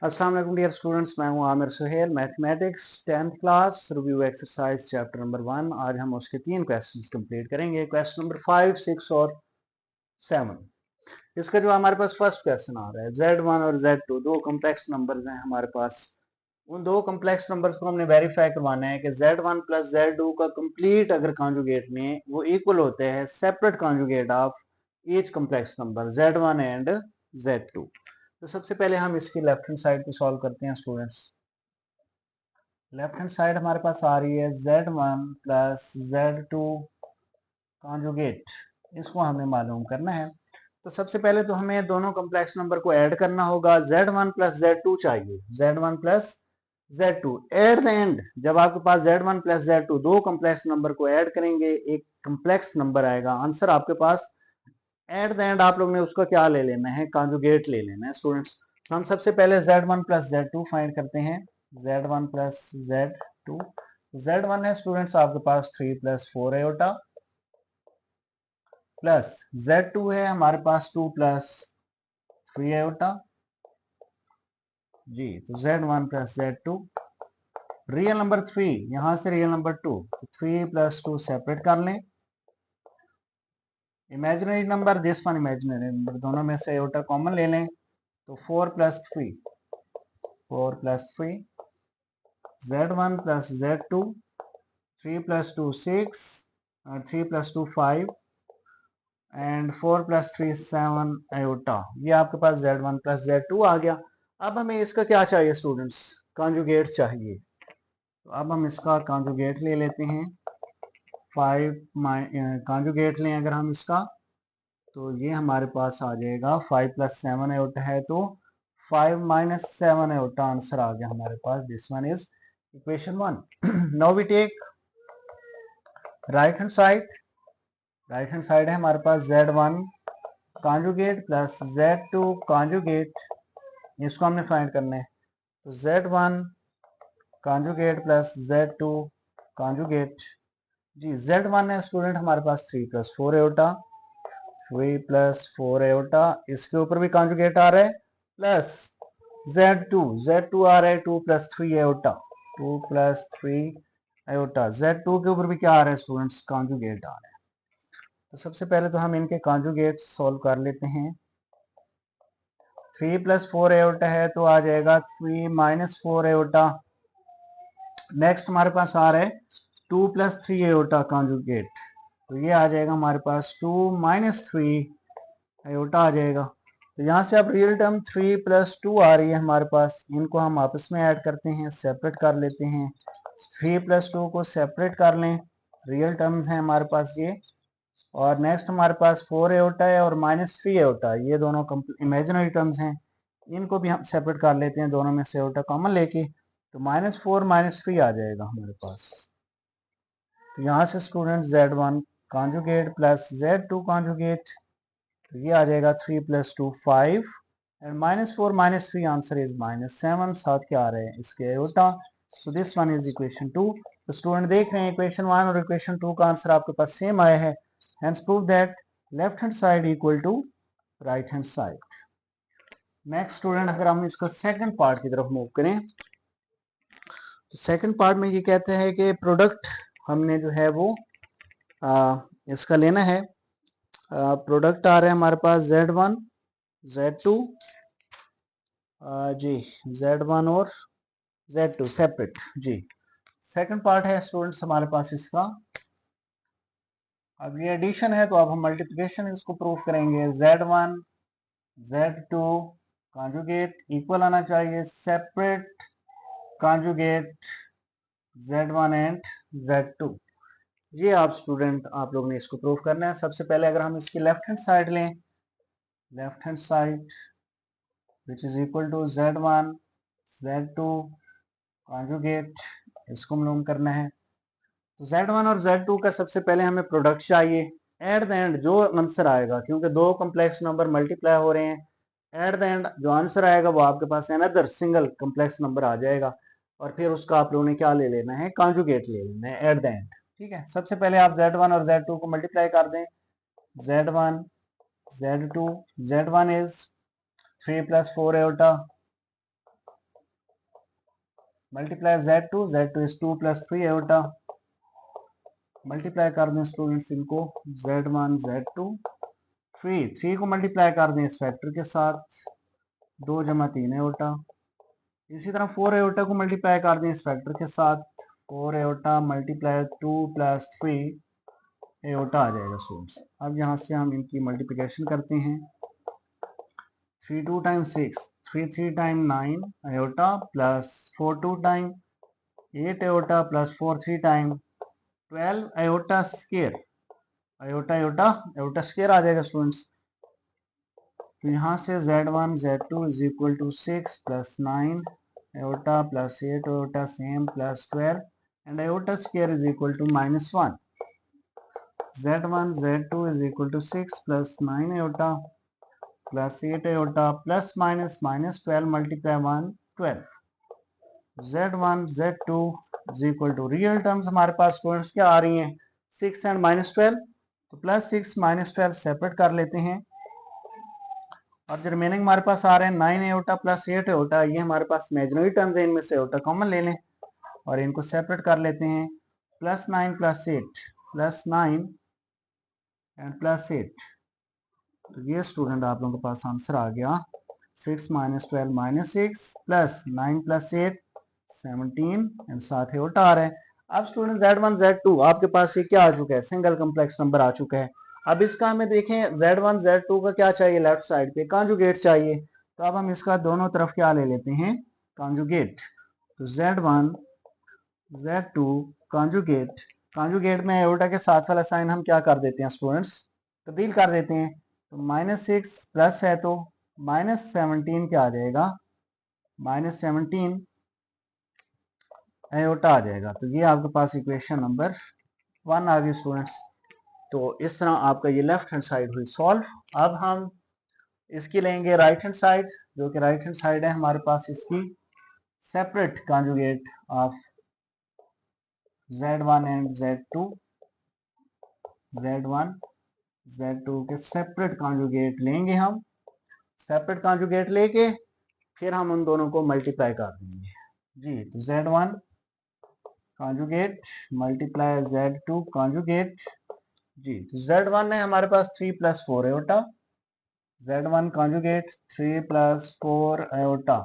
अस्सलाम वालेकुम dear students, मैं हूं Aamir Suhail. Mathematics 10th class review exercise chapter number 1। आज हम उसके 3 क्वेश्चंस कंप्लीट करेंगे। क्वेश्चन नंबर 5, 6 और 7। इसका जो हमारे पास फर्स्ट क्वेश्चन आ रहा है, Z1 और Z2 दो कॉम्प्लेक्स नंबर्स हैं हमारे पास। उन दो कॉम्प्लेक्स नंबर्स को हमने वेरीफाई करवाना है कि Z1 प्लस Z2 का कंप्लीट अगर कॉन्जुगेट में वो इक्वल होते हैं separate conjugate of each complex number Z1 and Z2। तो सबसे पहले हम इसकी लेफ्ट हैंड साइड को सॉल्व करते हैं स्टूडेंट्स। लेफ्ट हैंड साइड हमारे पास आ रही है Z1 प्लस Z2 कॉन्जुगेट, इसको हमें मालूम करना है। तो सबसे पहले तो हमें दोनों कॉम्प्लेक्स नंबर को ऐड करना होगा। Z1 प्लस Z2 चाहिए, Z1 plus Z2 at the end जब आपके पास Z1 प्लस Z2 दो कॉम्प्लेक्स नंबर को ऐड करेंगे एक कॉम्प्लेक्स नंबर आएगा। आंसर आपके पास एट द एंड आप लोग ने उसका क्या ले लेना है, कॉन्जुगेट ले लेना है स्टूडेंट्स। तो हम सबसे पहले Z1 प्लस Z2 फाइंड करते हैं। Z1 प्लस Z2, Z1 है स्टूडेंट्स आपके पास 3 प्लस 4 आयोटा, प्लस Z2 है हमारे पास 2 प्लस 3 आयोटा जी। तो Z1 plus Z2, real number 3 यहां से रियल नंबर 2, तो 3 प्लस 2 सेपरेट कर लें। Imaginary number this one imaginary number, दोनों में से आयोटा कॉमन ले लें, तो 4 plus 3, 4 plus 3, Z1 plus Z2, 3 plus 2 6, 3 plus 2 5 and 4 plus 3 7 iota. ये आपके पास Z1 प्लस Z2 आ गया। अब हमें इसका क्या चाहिए स्टूडेंट्स, कॉन्जुगेट चाहिए। तो अब हम इसका कॉन्जुगेट ले लेते हैं। 5 कॉन्जुगेट लें अगर हम इसका, तो ये हमारे पास आ जाएगा 5 प्लस 7 आयोटा है, तो 5 माइनस 7 आयोटा आंसर आ गया हमारे पास। This one is equation 1। Now we take right hand side. Right hand side है हमारे पास Z1 conjugate plus Z2 conjugate, इसको हमने फाइंड करना है। तो Z1 conjugate plus Z2 conjugate जी। Z1 है स्टूडेंट हमारे पास 3 प्लस 4 आयोटा, 3 प्लस 4 आयोटा, इसके ऊपर भी कॉन्जुगेट आ रहा है, प्लस Z2, Z2 आ रहा है 2 plus 3 iota, 2 plus 3 iota. Z2 के ऊपर भी क्या आ रहा है स्टूडेंट्स, कॉन्जुगेट आ रहा है। तो सबसे पहले तो हम इनके कॉन्जुगेट सॉल्व कर लेते हैं। 3 प्लस 4 आयोटा है तो आ जाएगा 3 माइनस 4 आयोटा। नेक्स्ट हमारे पास आ रहा है 2 प्लस 3 आयोटा कॉन्जुगेट, तो ये आ जाएगा हमारे पास 2 माइनस 3 आयोटा आ जाएगा। तो यहाँ से अब रियल टर्म 3 प्लस 2 आ रही है हमारे पास, इनको हम आपस में ऐड करते हैं, सेपरेट कर लेते हैं। 3 प्लस 2 को सेपरेट कर लें, रियल टर्म्स हैं हमारे पास ये। और नेक्स्ट हमारे पास 4 आयोटा है और माइनस 3 आयोटा, ये दोनों इमेजिनरी टर्म्स हैं, इनको भी हम सेपरेट कर लेते हैं, दोनों में से आयोटा कॉमन लेके। तो -4 -3 आ जाएगा हमारे पास। तो यहाँ से student Z1 conjugate plus Z2 conjugate, तो ये आ जाएगा 3 प्लस 2 5 एंड -4 -3 आंसर इज -7। साथ क्या आ रहे हैं इसके iota. So this one is equation 2। तो स्टूडेंट देख रहे हैं इक्वेशन 1 और इक्वेशन 2 का आंसर आपके पास सेम आया है। Hence prove that left hand side equal to right hand side. Next student अगर हम इसका सेकंड पार्ट की तरफ मूव करें, तो सेकंड पार्ट में ये कहते हैं कि प्रोडक्ट हमने जो है वो इसका लेना है। प्रोडक्ट आ रहा है हमारे पास Z1 Z2 जी, Z1 और Z2 सेपरेट जी। सेकंड पार्ट है स्टूडेंट्स हमारे पास इसका। अब ये एडिशन है तो अब हम मल्टीप्लिकेशन इसको प्रूफ करेंगे। Z1 Z2 कॉन्जुगेट इक्वल आना चाहिए, separate conjugate Z1 and Z2। ये आप स्टूडेंट आप लोग ने इसको प्रूफ करना है। सबसे पहले अगर हम इसकी लेफ्ट हैंड साइड लें, left hand side which is equal to Z1 Z2 conjugate, इसको मालूम करना है। तो Z1 और Z2 का सबसे पहले हमें प्रोडक्ट चाहिए। एट द एंड जो आंसर आएगा, क्योंकि दो कम्प्लेक्स नंबर मल्टीप्लाई हो रहे हैं, एट द एंड जो आंसर आएगा वो आपके पास अनदर सिंगल कम्प्लेक्स नंबर आ जाएगा, और फिर उसका आप लोगों ने क्या ले लेना है, कॉन्जुगेट ले लेना है एट द एंड। ठीक है, सबसे पहले आप Z1 और Z2 को मल्टीप्लाई कर दें। Z1 Z2, Z1 is 3 plus 4 iota, multiply Z2 is 2 plus 3 iota, multiply कर दें स्टूडेंट्स इनको Z1 Z2, 3 को मल्टीप्लाई कर दें इस फैक्टर के साथ 2 जमा 3 एयोटा, इसी तरह 4 एयोटा को मल्टीप्लाई कर दें इस फैक्टर के साथ 4 एयोटा मल्टीप्लाई 2 प्लस 3 एयोटा आ जाएगा स्टूडेंट्स। अब यहाँ से हम इनकी मल्टीप्लिकेशन करते हैं, 3 2 time 6, 3 3 time 9 iota plus 4 2 time 8 iota plus 4 3 time 12 iota square, iota iota iota square आ जाएगा स्टूडेंट्स। तो यहाँ से Z1 Z2 is equal to 6 plus 9 iota plus 8 iota same plus 12 and iota square is equal to -1। Z1 Z2 is equal to 6 plus 9 iota plus 8 iota plus minus -12 multiply 1 12। Z1 Z2 is equal to real terms हमारे पास students क्या आ रही हैं 6 and -12, तो plus 6 -12 separate कर लेते हैं और जो रिमेनिंग हमारे पास आ रहे हैं 9 एयोटा प्लस 8 एयोटा, ये हमारे पास इमेजिनरी टर्म्स है, इनमें से एयोटा कॉमन ले लें और इनको सेपरेट कर लेते हैं। Plus 9 plus 8 plus 9 and plus 8, तो ये स्टूडेंट आप लोगों के पास आंसर आ गया 6 - 12 -6 प्लस 9 प्लस 8 17 एंड साथ ही उठा आ रहा है। अब स्टूडेंट Z1 Z2 आपके पास ये क्या आ चुका है, सिंगल कम्प्लेक्स नंबर आ चुका है। अब इसका हमें देखें Z1 Z2 का क्या चाहिए, लेफ्ट साइड पे कॉन्जुगेट चाहिए, तो अब हम इसका दोनों तरफ क्या ले लेते हैं कॉन्जुगेट। तो Z1 Z2 कॉन्जुगेट, कॉन्जुगेट में एयोटा के साथ वाला साइन हम क्या कर देते हैं स्टूडेंट्स, तब्दील कर देते हैं। तो -6 प्लस है तो -17 क्या आ जाएगा, -17 एयोटा आ जाएगा। तो ये आपके पास इक्वेशन नंबर 1 आ गई स्टूडेंट्स। तो इस तरह आपका ये लेफ्ट हैंड साइड हुई सॉल्व। अब हम इसकी लेंगे राइट हैंड साइड, जो कि राइट हैंड साइड है हमारे पास इसकी separate conjugate of Z1 and Z2, Z1 Z2 के सेपरेट कॉन्जुगेट लेंगे हम, सेपरेट कॉन्जुगेट लेके फिर हम उन दोनों को मल्टीप्लाई कर देंगे जी। तो Z1 conjugate multiply Z2 conjugate जी। तो Z1 है हमारे पास 3 + 4 एयोटा, Z1 कॉन्जुगेट 3 + 4 एयोटा।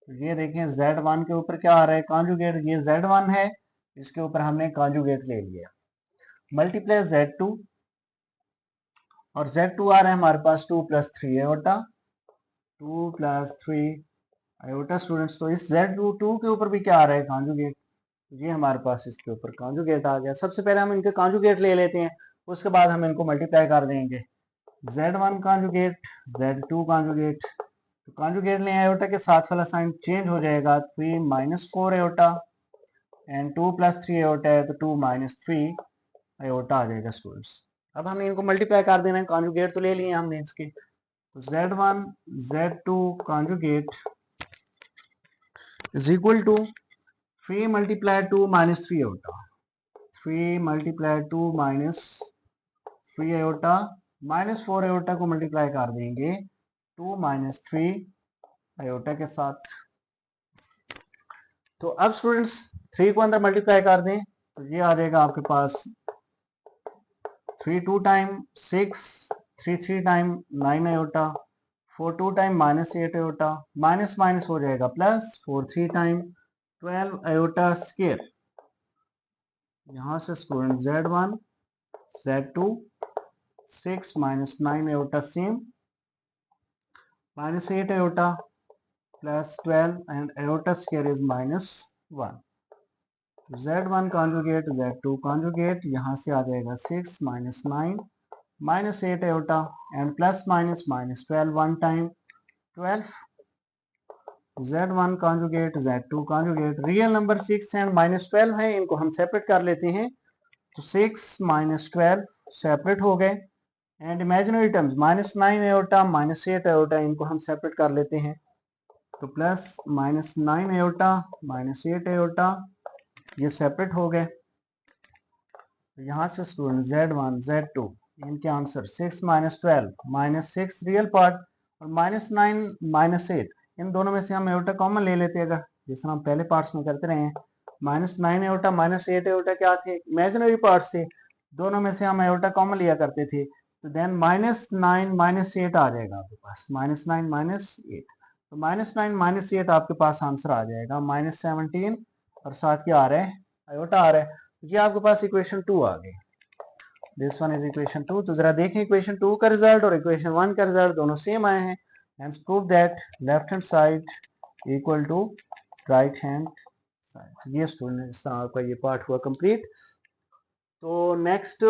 तो ये देखें Z1 के ऊपर क्या आ रहा है कॉन्जुगेट, ये Z1 है, इसके ऊपर हमने कॉन्जुगेट ले लिया, मल्टीप्लाई Z2 और Z2 आ रहा है हमारे पास 2 + 3 एयोटा, 2 + 3 एयोटा स्टूडेंट्स। तो इस Z2 के ऊपर भी क्या आ रहा है कॉन्जुगेट, ये हमारे पास इसके ऊपर कॉन्जुगेट आ गया। सबसे पहले हम इनके कॉन्जुगेट ले लेते हैं, उसके बाद हम इनको मल्टीप्लाई कर देंगे। Z1 कॉन्जुगेट Z2 कॉन्जुगेट, तो कॉन्जुगेट लें एयोटा के साथ वाला साइन चेंज हो जाएगा, 3 - 4 एयोटा एंड 2 + 3 एयोटा है तो 2 - 3 एयोटा आ जाएगा स्टूडेंट्स। अब हमें इनको मल्टीप्लाई कर देना है, कॉन्जुगेट तो ले लिए हमने इसके। तो Z1 Z2 conjugate is equal to 3 × 2 - 3 iota, 3 × 2 - 3 iota -4 iota को मल्टीप्लाई कर देंगे 2 - 3 एयोटा के साथ। तो अब स्टूडेंट्स 3 को अंदर मल्टीप्लाई कर दें तो ये आ जाएगा आपके पास 3 2 time 6, 3 3 time 9 aorta, 4 2 time -8 aorta, minus minus हो जाएगा प्लस, 4 3 टाइम 12 एयोटा स्क्वायर। यहाँ से student Z1 Z2 6 - 9 aorta same, -8 iota plus 12 and iota square is -1। Z1 conjugate Z2 conjugate, यहाँ से आ जाएगा 6 - 9 -8 aorta and plus minus -12 1 time 12। Z1 conjugate Z2 conjugate, real number 6 and -12 है, इनको हम separate कर लेते हैं। तो 6 - 12 सेपरेट हो गए and imaginary terms -9 aorta -8 aorta, इनको हम सेपरेट कर लेते हैं। तो प्लस -9 एयोटा -8 एयोटा ये सेपरेट हो गए। तो यहाँ से स्टूडेंट Z1 Z2 इनके आंसर 6 - 12 -6 रियल पार्ट और -9 -8, इन दोनों में से हम एयोटा कॉमन ले लेते हैं। अगर जिस तरह हम पहले पार्ट्स में करते रहे हैं। -9 आयोटा -8 आयोटा क्या थे, इमेजिनरी पार्ट्स थे, दोनों में से हम आयोटा कॉमन लिया करते थे, तो देन -9 -8 आ जाएगा आपके पास, -9 -8, तो -9 -8 आपके पास आंसर आ जाएगा, -17 और साथ क्या आ रहा है, आयोटा आ रहा है। ये आपके पास इक्वेशन 2 आ गई, दिस वन इज इक्वेशन 2। तो जरा देखें इक्वेशन 2 का रिजल्ट और इक्वेशन 1 का रिजल्ट दोनों सेम आए हैं। Hence prove that left hand side equal to right hand side. ये स्टूडेंट इस तरह आपका ये पार्ट हुआ कंप्लीट। तो नेक्स्ट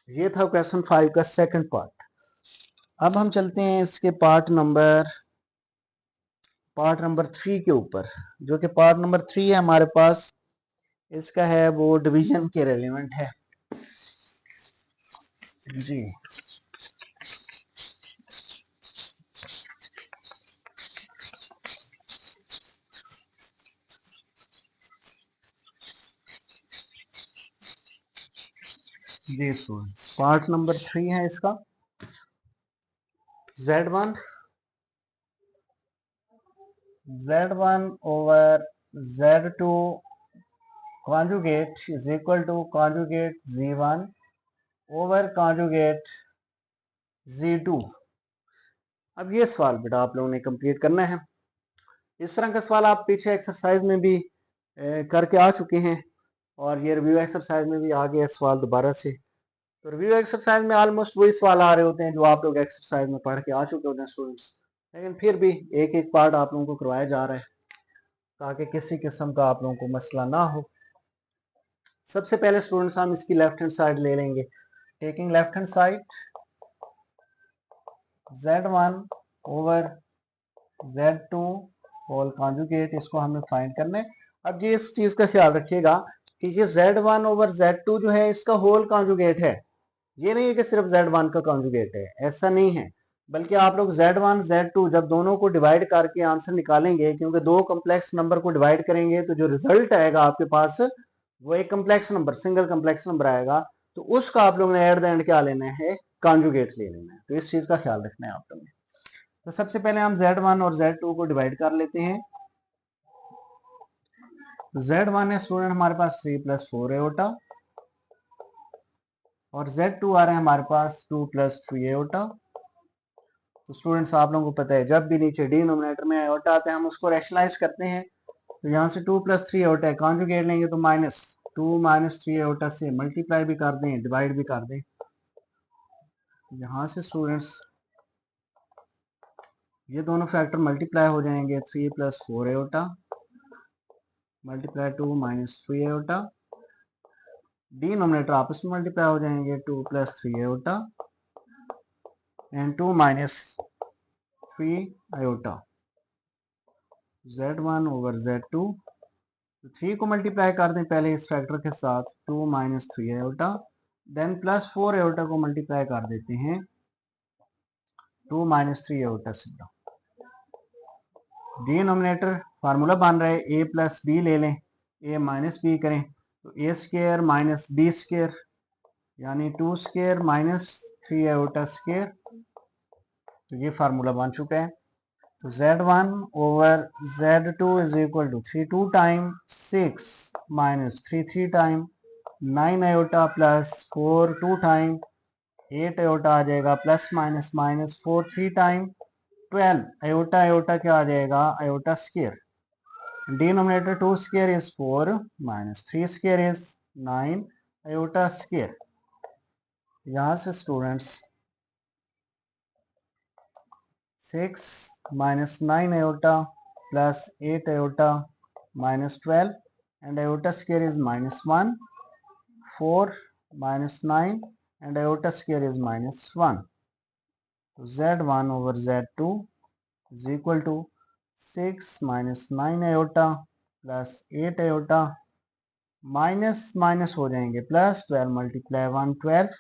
ये था क्वेश्चन 5 का सेकंड पार्ट। अब हम चलते हैं इसके पार्ट नंबर 3 के ऊपर, जो कि पार्ट नंबर 3 है हमारे पास, इसका है वो डिवीजन के रेलिवेंट है जी। जी स्टूडेंट्स, पार्ट नंबर 3 है इसका। Z1 over Z2 conjugate is equal to conjugate Z1 over conjugate Z2। अब ये सवाल बेटा आप लोगों ने कंप्लीट करना है। इस तरह का सवाल आप पीछे एक्सरसाइज में भी करके आ चुके हैं, और ये रिव्यू एक्सरसाइज में भी आ गया सवाल दोबारा से। तो रिव्यू एक्सरसाइज में ऑलमोस्ट वही सवाल आ रहे होते हैं जो आप लोग एक्सरसाइज में पढ़ के आ चुके होते हैं स्टूडेंट्स, लेकिन फिर भी एक एक पार्ट आप लोगों को करवाया जा रहा है ताकि किसी किस्म का आप लोगों को मसला ना हो। सबसे पहले स्टूडेंट्स हम इसकी लेफ्ट हैंड साइड ले लेंगे। Taking left hand side Z1 over Z2 whole conjugate, इसको हमें फाइंड करना है। अब ये इस चीज का ख्याल रखिएगा कि ये Z1 ओवर Z2 जो है इसका होल कॉन्जुगेट है, ये नहीं है कि सिर्फ Z1 का कॉन्जुगेट है, ऐसा नहीं है, बल्कि आप लोग Z1 Z2 जब दोनों को डिवाइड करके आंसर निकालेंगे, क्योंकि दो कम्प्लेक्स नंबर को डिवाइड करेंगे तो जो रिजल्ट आएगा आपके पास वो एक complex number, single complex number आएगा, तो उसका आप लोगों ने एट द एंड क्या लेना है, कॉन्जुगेट ले लेना है। तो इस चीज का ख्याल रखना है आप लोगों ने। तो सबसे पहले हम Z1 और Z2 को डिवाइड कर लेते हैं। तो Z1 है स्टूडेंट हमारे पास 3 + 4 एओटा, और Z2 आ रहा है हमारे पास 2 + 3 एओटा। तो स्टूडेंट्स आप लोगों को पता है जब भी नीचे डिनोमिनेटर में एओटा आता है हम उसको रैशनलाइज करते हैं, तो यहाँ से 2 + 3 एओटा है, कॉन्जुगेट लेंगे तो -2 - 3 एओटा से मल्टीप्लाई भी कर दें, डिवाइड भी कर दें। यहाँ से स्टूडेंट्स ये दोनों फैक्टर मल्टीप्लाई हो जाएंगे, 3 + 4 एओटा मल्टीप्लाई 2 - 3 एओटा, डिनोमिनेटर आपस में मल्टीप्लाई हो जाएंगे, 2 + 3 aorta and 2 - 3 aorta, Z1 over Z2। 3 को मल्टीप्लाई कर दें पहले इस फैक्टर के साथ, 2 - 3 एओटा, देन +4 एओटा को मल्टीप्लाई कर देते हैं 2 - 3 एओटा से। डिनोमिनेटर फार्मूला बन रहा है a + b ले लें, a - b करें तो a² - b² यानी 2² - 3 एओटा स्क्वायर, तो ये फार्मूला बन चुका है। तो Z1 over Z2 is equal to 3 2 time 6 - 3 3 time 9 iota plus 4 2 time 8 iota आ जाएगा, plus minus minus 4 3 time 12 iota, iota क्या आ जाएगा, iota square. Denominator 2² is 4 - 3² is 9 iota square. यहाँ से students 6 - 9 aorta plus 8 aorta minus 12 and aorta square is -1, 4 - 9 and aorta square is -1. So Z1 over Z2 is equal to 6 - 9 aorta plus 8 aorta minus minus हो जाएंगे plus, 12 × 1 12,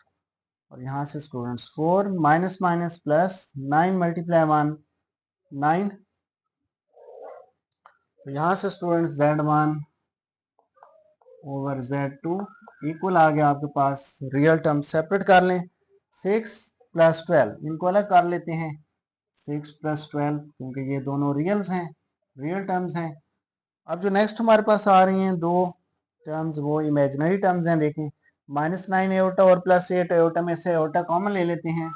और यहाँ से students 4 minus minus plus 9 × 1 9। तो यहाँ से students Z1 over Z2 equal आ गया आपके पास, रियल टर्म सेपरेट कर लें, 6 + 12 इनको अलग कर लेते हैं, 6 + 12 क्योंकि ये दोनों रियल्स हैं, रियल टर्म्स हैं। अब जो नेक्स्ट हमारे पास आ रही हैं दो टर्म्स, वो इमेजिनरी टर्म्स हैं। देखें, -9 एयोटा और +8 एयोटा में से एयोटा कॉमन ले लेते हैं,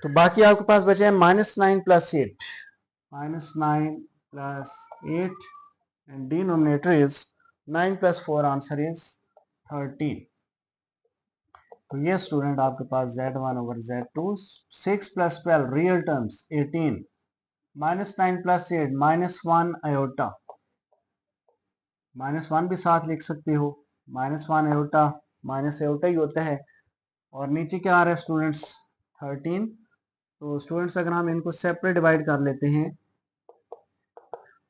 तो बाकी आपके पास बचे हैं -9 + 8, -9 + 8 and denominator is 9 + 4, answer is 13। तो ये स्टूडेंट आपके पास Z1 over Z2, 6 + 12 real terms 18, -9 + 8 -1 aorta, -1 भी साथ लिख सकते हो, -1 एयोटा माइनस एयोटा ही होता है, और नीचे क्या आ रहा है स्टूडेंट्स 13। तो स्टूडेंट्स अगर हम इनको सेपरेट डिवाइड कर लेते हैं,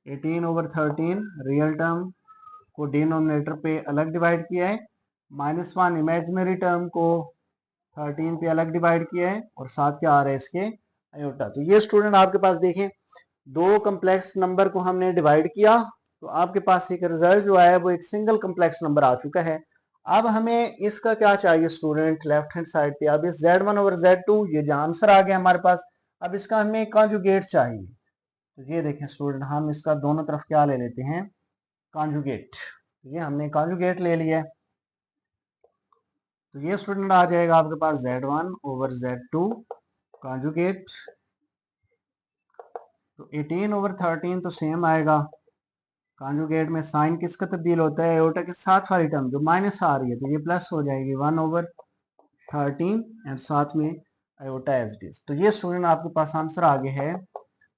18 over 13 रियल टर्म को डिनोमिनेटर पे अलग डिवाइड किया है, -1 इमेजिनरी टर्म को 13 पे अलग डिवाइड किया है, और साथ क्या आ रहा है इसके अयोटा। तो ये स्टूडेंट आपके पास देखें, दो कम्प्लेक्स नंबर को हमने डिवाइड किया, तो आपके पास एक रिजल्ट जो आया वो एक सिंगल कम्प्लेक्स नंबर आ चुका है। अब हमें इसका क्या चाहिए स्टूडेंट, लेफ्ट हैंड साइड पे, अब इस Z1 over Z2 ये जो आंसर आ गया हमारे पास, अब इसका हमें कॉन्जुगेट चाहिए। तो ये देखें स्टूडेंट, हम इसका दोनों तरफ क्या ले लेते हैं, कॉन्जुगेट। ये हमने कॉन्जुगेट ले लिया है, तो ये स्टूडेंट आ जाएगा आपके पास Z1 over Z2 कॉन्जुगेट। तो 18 over 13 तो सेम आएगा, कॉन्जुगेट में साइन किसका तब्दील होता है, एयोटा के साथ वाली टर्म जो माइनस आ रही है, तो ये प्लस हो जाएगी 1 over 13 एंड साथ में एयोटा एज इट इज। तो ये स्टूडेंट आपके पास आंसर आ गया है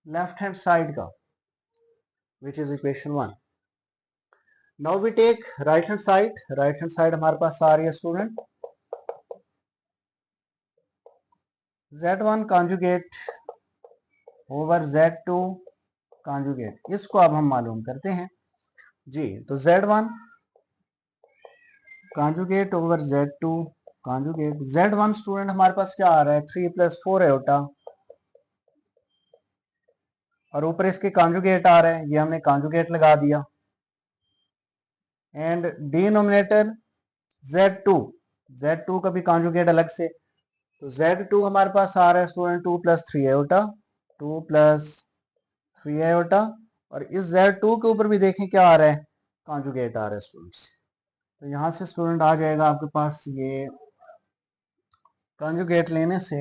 लेफ्ट हैंड साइड का, which is equation 1। Now we take right hand side. Right hand side हमारे पास आ रही है student Z1 conjugate over Z2 conjugate, इसको अब हम मालूम करते हैं जी। तो Z1 conjugate over Z2 conjugate, Z1 student हमारे पास क्या आ रहा है, 3 + 4 एयोटा, और ऊपर इसके कॉन्जुगेट आ रहा है, ये हमने कॉन्जुगेट लगा दिया, एंड डिनोमिनेटर Z2, Z2 का भी कॉन्जुगेट अलग से, तो Z2 हमारे पास आ रहा है स्टूडेंट 2 + 3 एयोटा, 2 + 3 एयोटा, और इस Z2 के ऊपर भी देखें क्या आ रहा है, कॉन्जुगेट आ रहा है स्टूडेंट्स। तो यहाँ से स्टूडेंट आ जाएगा आपके पास, ये कॉन्जुगेट लेने से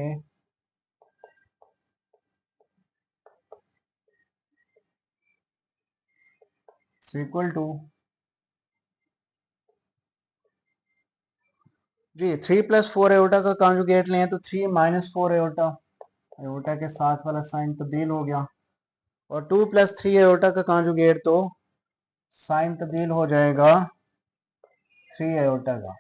इक्वल टू जी 3 + 4 एयोटा का कॉन्जुगेट लें तो 3 - 4 एयोटा, एयोटा के साथ वाला साइन तब्दील हो गया, और 2 + 3 एयोटा का कॉन्जुगेट तो साइन तब्दील हो जाएगा 3 एयोटा का,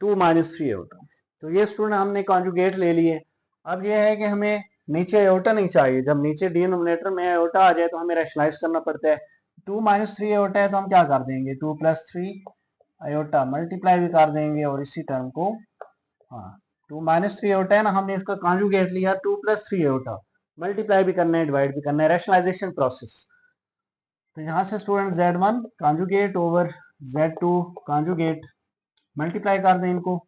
2 - 3 एयोटा। तो ये स्टूडेंट हमने कॉन्जुगेट ले लिए। अब ये है कि हमें नीचे एयोटा नहीं चाहिए, जब नीचे डिनोमिनेटर में एयोटा आ जाए तो हमें रैशनलाइज करना पड़ता है। 2 - 3 एयोटा है तो हम क्या कर देंगे, 2 + 3 एयोटा मल्टीप्लाई भी कर देंगे, और इसी टर्म को, हाँ 2 - 3 एयोटा है ना, हमने इसका कॉन्जुगेट लिया 2 + 3 एयोटा, मल्टीप्लाई भी करना है, डिवाइड भी करना है, रैशनलाइजेशन प्रोसेस। तो यहाँ से student Z1 conjugate over Z2 conjugate, multiply कर दें इनको,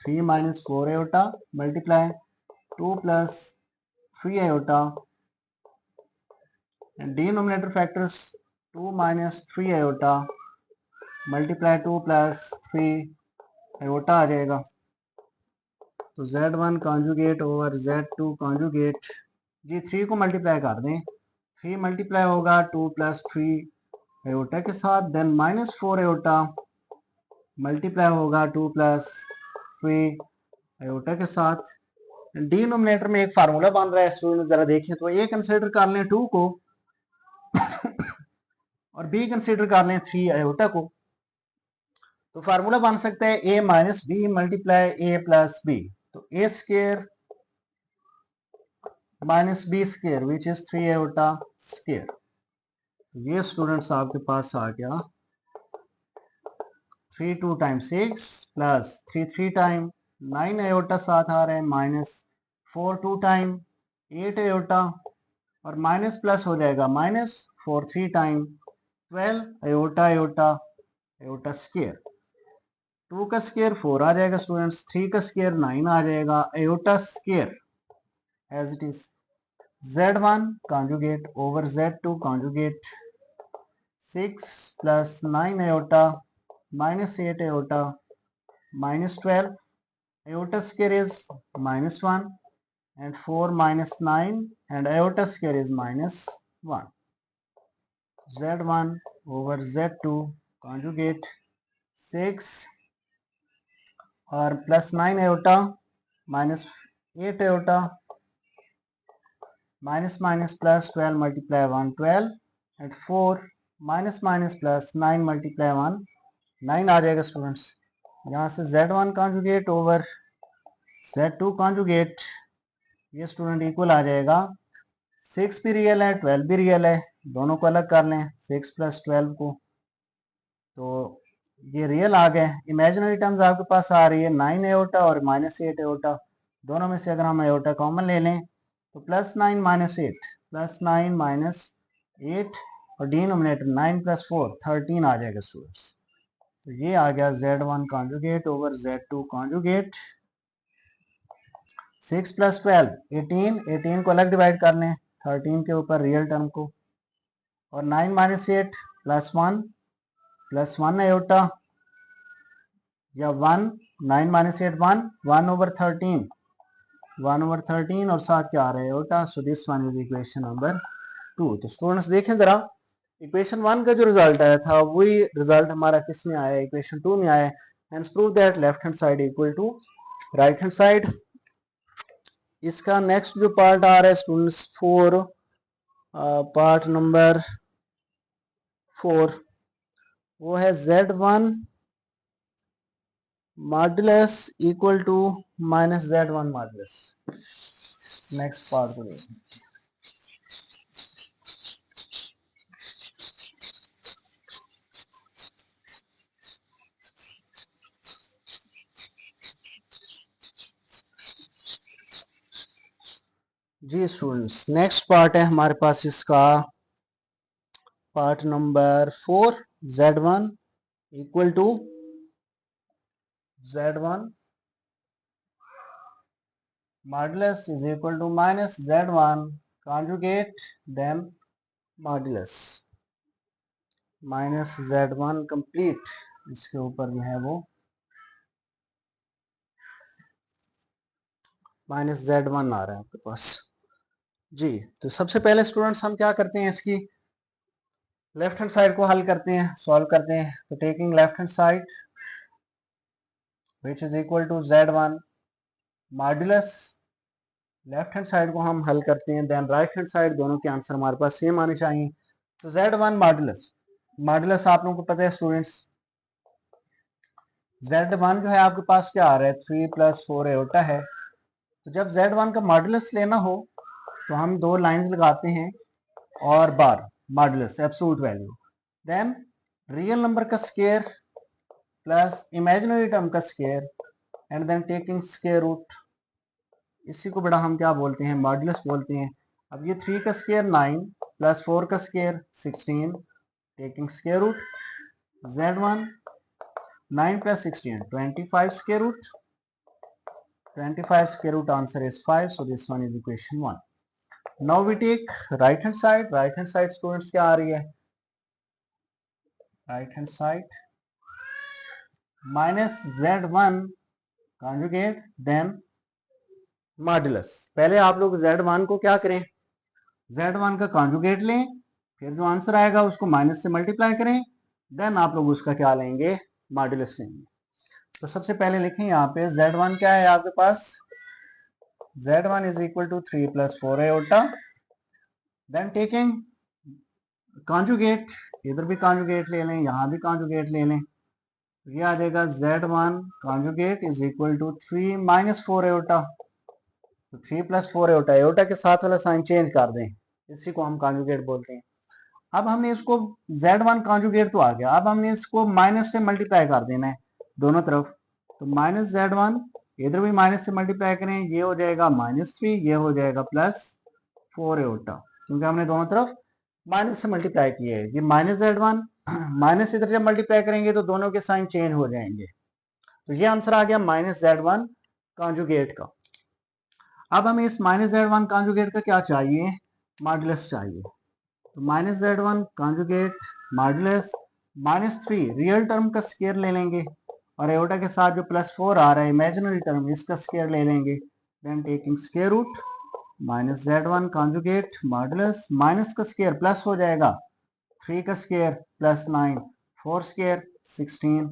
3 - 4 iota multiply 2 + 3 iota, denominator factors 2 - 3 iota multiply 2 + 3 iota आ जाएगा। तो Z1 conjugate over Z2 conjugate, जी 3 को मल्टीप्लाई कर दें, 3 मल्टीप्लाई होगा 2 + 3 एयोटा के साथ, देन -4 एयोटा मल्टीप्लाई होगा 2 + 3 एयोटा के साथ। डिनोमिनेटर में एक फार्मूला बन रहा है स्टूडेंट, जरा देखें तो, ए कंसिडर कर लें 2 को और बी कंसिडर कर लें 3 एयोटा को, तो फार्मूला बन सकता है a - b multiply a + b, तो a square - b square which is 3 aorta square. तो ये स्टूडेंट्स आपके पास आ गया 3 2 × 6 + 3 3 टाइम 9 एयोटा साथ आ रहे हैं, -4 2 टाइम 8 एयोटा, और माइनस प्लस हो जाएगा -4 3 time 12 aorta iota iota square, 2 का स्क्वायर 4 आ जाएगा स्टूडेंट्स, 3 का स्क्वायर 9 आ जाएगा, iota square as it is Z1 conjugate over Z2 conjugate 6 plus 9 iota minus 8 iota minus 12. Iota square is minus 1 and 4 minus 9 and iota square is minus 1. Z1 over Z2 conjugate 6 और plus 9 iota minus 8 iota minus minus plus 12 multiply 1 12 and 4 minus minus plus 9 multiply 1 9 आ जाएगा students. यहाँ से Z1 conjugate over Z2 conjugate ये student equal आ जाएगा 6 भी real है 12 भी रियल है, दोनों को अलग कर लें 6 प्लस 12 को, तो ये रियल आ गए। इमेजिनरी टर्म्स आपके पास आ रही है 9 एओटा और माइनस 8 एओटा, दोनों में से अगर हम एओटा कॉमन ले लें तो प्लस 9 माइनस 8 प्लस 9 माइनस 8 और डिनोमिनेटर 9 प्लस 4 13 आ जाएगा स्टूडेंट्स। तो ये आ गया Z1 conjugate over Z2 conjugate 6 plus 12 18, 18 को अलग डिवाइड कर लें 13 के ऊपर रियल टर्म को, और 9 माइनस 8 प्लस 1 एओटा या 1 9 माइनस 8 1 ओवर 13 और साथ क्या आ रहा है aorta. So this one is equation number 2। तो स्टूडेंट्स देखें जरा इक्वेशन 1 का जो रिजल्ट आया था वही रिजल्ट हमारा किस में आया, इक्वेशन 2 में आया। Hence prove that left hand side equal to right hand side. इसका नेक्स्ट जो पार्ट आ रहा है स्टूडेंट्स 4, पार्ट नंबर 4 वो है Z1 modulus equal to minus Z1 modulus. Next part को देखें। जी स्टूडेंट्स नेक्स्ट पार्ट है हमारे पास इसका part number 4 Z1 equal to Z1 modulus is equal to minus Z1 conjugate then modulus minus Z1 complete, इसके ऊपर जो है वो माइनस Z1 आ रहा है आपके पास जी। तो सबसे पहले स्टूडेंट्स हम क्या करते हैं, इसकी लेफ्ट हैंड साइड को हल करते हैं, सॉल्व करते हैं। तो taking left hand side which is equal to Z1 modulus, left hand side को हम हल करते हैं, देन राइट हैंड साइड, दोनों के आंसर हमारे पास सेम आने चाहिए। तो Z1 मॉडुलस, मॉडुलस आप लोगों को पता है स्टूडेंट्स Z1 जो है आपके पास क्या आ रहा है 3 प्लस 4 एओटा है। तो जब Z1 का मॉडुलस लेना हो तो हम दो लाइंस लगाते हैं और bar modulus absolute value, then real number का स्क्वायर प्लस इमेजिनरी टर्म का square and then taking square root, इसी को बड़ा हम क्या बोलते हैं मॉडुलस बोलते हैं। अब ये 3 का स्क्वायर 9 प्लस 4 का square 16 taking square root Z1 9 plus 16 25 square root, 25 square root answer is 5, so this one is equation 1. Now we take right hand side students क्या आ रही है right hand side minus Z1 conjugate then modulus. पहले आप लोग Z1 को क्या करें Z1 का कॉन्जुगेट लें, फिर जो आंसर आएगा उसको माइनस से मल्टीप्लाई करें, देन आप लोग उसका क्या लेंगे मॉडुलस लेंगे। तो सबसे पहले लिखें यहाँ पे Z1 क्या है आपके पास Z1 is equal to 3 plus 4 iota, then taking conjugate, इधर भी conjugate ले लें यहाँ भी conjugate ले लें, ये आ जाएगा Z1 conjugate is equal to 3 minus 4 iota, तो 3 plus 4 iota, iota के साथ वाला साइन चेंज कर दें, इसी को हम conjugate बोलते हैं। अब हमने इसको Z1 conjugate तो आ गया, अब हमने इसको माइनस से मल्टीप्लाई कर देना है दोनों तरफ, तो माइनस Z1 इधर भी माइनस से मल्टीप्लाई करें, ये हो जाएगा -3, ये हो जाएगा +4 एओटा, क्योंकि हमने दोनों तरफ माइनस से मल्टीप्लाई किया है। ये माइनस Z1 माइनस इधर जब मल्टीप्लाई करेंगे तो दोनों के साइन चेंज हो जाएंगे, तो ये आंसर आ गया माइनस Z1 कॉन्जुगेट का। अब हमें इस माइनस जेड वन कॉन्जुगेट का क्या चाहिए, मॉडुलस चाहिए। तो minus Z one conjugate modulus -3 real term का स्क्वायर ले लेंगे और एयोटा के साथ जो +4 आ रहा है इमेजिनरी टर्म इसका स्क्वायर ले लेंगे। Then taking square root minus Z one conjugate modulus minus का स्क्वायर प्लस हो जाएगा 3 का square +9 4 square 16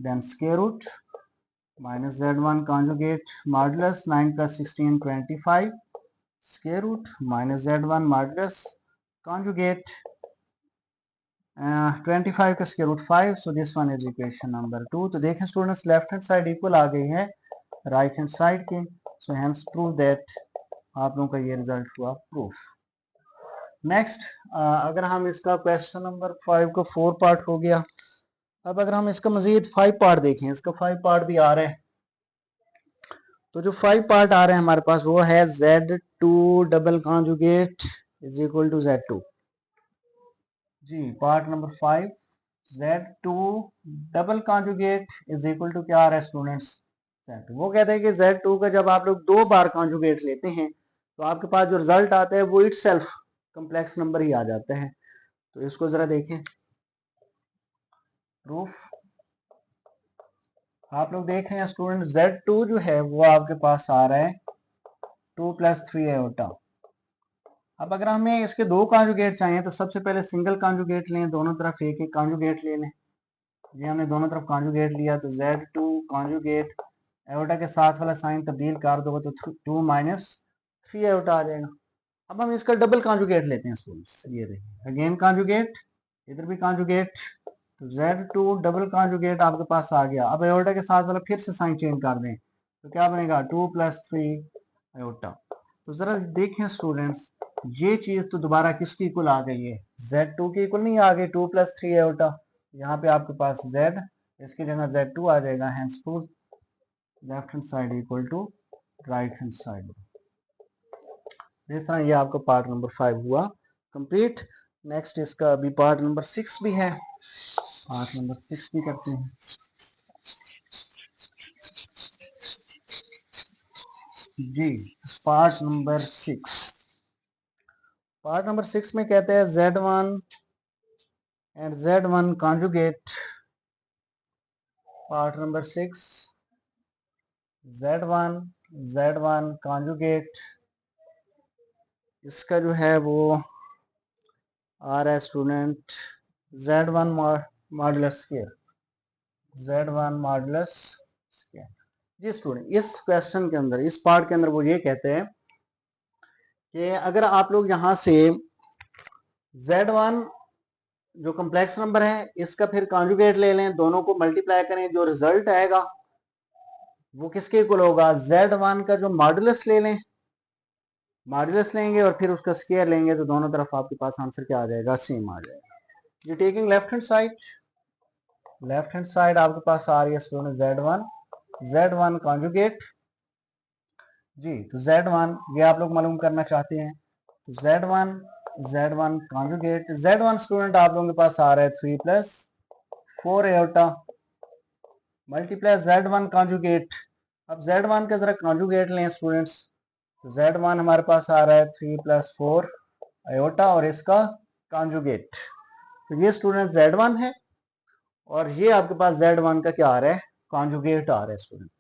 then square root minus z1 conjugate modulus 9 plus 16 25 square root minus z1 modulus conjugate 25 का square root 5 so this one is equation number 2। तो देखें students left hand side equal आ गई है right hand side की, so hence prove that आप लोगों का ये रिजल्ट हुआ प्रूफ। नेक्स्ट अगर हम इसका क्वेश्चन नंबर 5 का 4 पार्ट हो गया। अब अगर हम इसका मजीद 5 पार्ट देखें, इसका 5 पार्ट भी आ रहा है। तो जो 5 पार्ट आ रहे हैं हमारे पास वो है Z2 double conjugate is equal to Z2। जी part number 5 Z2 double conjugate is equal to क्या आ रहा है स्टूडेंट्स, Z2। वो कहते हैं कि Z2 का जब आप लोग 2 बार कॉन्जुगेट लेते हैं तो आपके पास जो रिजल्ट आता है वो इटसेल्फ कॉम्प्लेक्स नंबर ही आ जाता है। तो इसको जरा देखें प्रूफ। आप लोग देख रहे हैं स्टूडेंट Z2 जो है वो आपके पास आ रहा है 2 + 3 एयोटा। अब अगर हमें इसके 2 कॉन्जुगेट चाहिए तो सबसे पहले सिंगल कॉन्जुगेट लें, दोनों तरफ एक एक कॉन्जुगेट ले लें। ये हमने दोनों तरफ कॉन्जुगेट लिया तो Z2 कॉन्जुगेट एयोटा के साथ वाला साइन तब्दील कर दोगे तो 2 - 3 एयोटा आ जाएगा। अब हम इसका डबल कॉन्जुगेट लेते हैं स्टूडेंट्स, ये देखिए अगेन कॉन्जुगेट, इधर भी कॉन्जुगेट, तो Z2 डबल कॉन्जुगेट आपके पास आ गया। अब एयोटा के साथ वाला फिर से साइन चेंज कर दें तो क्या बनेगा 2 + 3 एयोटा। तो जरा देखें स्टूडेंट्स ये चीज तो दोबारा किसकी इक्वल आ गई है, Z2 की इक्वल नहीं आ गई 2 + 3 एयोटा। यहाँ पे आपके पास Z, इसकी जगह Z2 आ जाएगा, hence prove left hand side equal to right hand side. इस तरह ये आपका पार्ट नंबर 5 हुआ कंप्लीट। नेक्स्ट इसका अभी पार्ट नंबर 6 भी है, पार्ट नंबर 6 भी करते हैं। जी पार्ट नंबर 6, पार्ट नंबर 6 में कहते हैं Z1 and Z1 conjugate. Part number 6 Z1 conjugate, इसका जो है वो आ रहा है student Z1 modulus square, Z1 modulus square. जी स्टूडेंट इस क्वेश्चन के अंदर, इस पार्ट के अंदर वो ये कहते हैं कि अगर आप लोग यहाँ से Z1 जो कॉम्प्लेक्स नंबर है इसका फिर कॉन्जुगेट ले लें, दोनों को मल्टीप्लाई करें, जो रिजल्ट आएगा वो किसके इक्वल होगा, Z1 का जो मॉडुलस ले लें, मॉडुलस लेंगे और फिर उसका स्क्वायर लेंगे तो दोनों तरफ आपके पास आंसर क्या आ जाएगा, सेम आ जाएगा। ये taking left hand side, left hand side आपके पास आ रही है स्टूडेंट Z1 कॉन्जुगेट। जी तो Z1 ये आप लोग मालूम करना चाहते हैं तो Z1 कॉन्जुगेट, Z1 स्टूडेंट आप लोगों के पास आ रहा है 3 + 4 एयोटा मल्टीप्लाई Z1 कॉन्जुगेट। अब Z1 का जरा कॉन्जुगेट लें स्टूडेंट्स, तो Z1 हमारे पास आ रहा है 3 + 4 एयोटा और इसका कॉन्जुगेट। तो ये स्टूडेंट Z1 है और ये आपके पास Z1 का क्या आ रहा है, कॉन्जुगेट आ रहा है स्टूडेंट।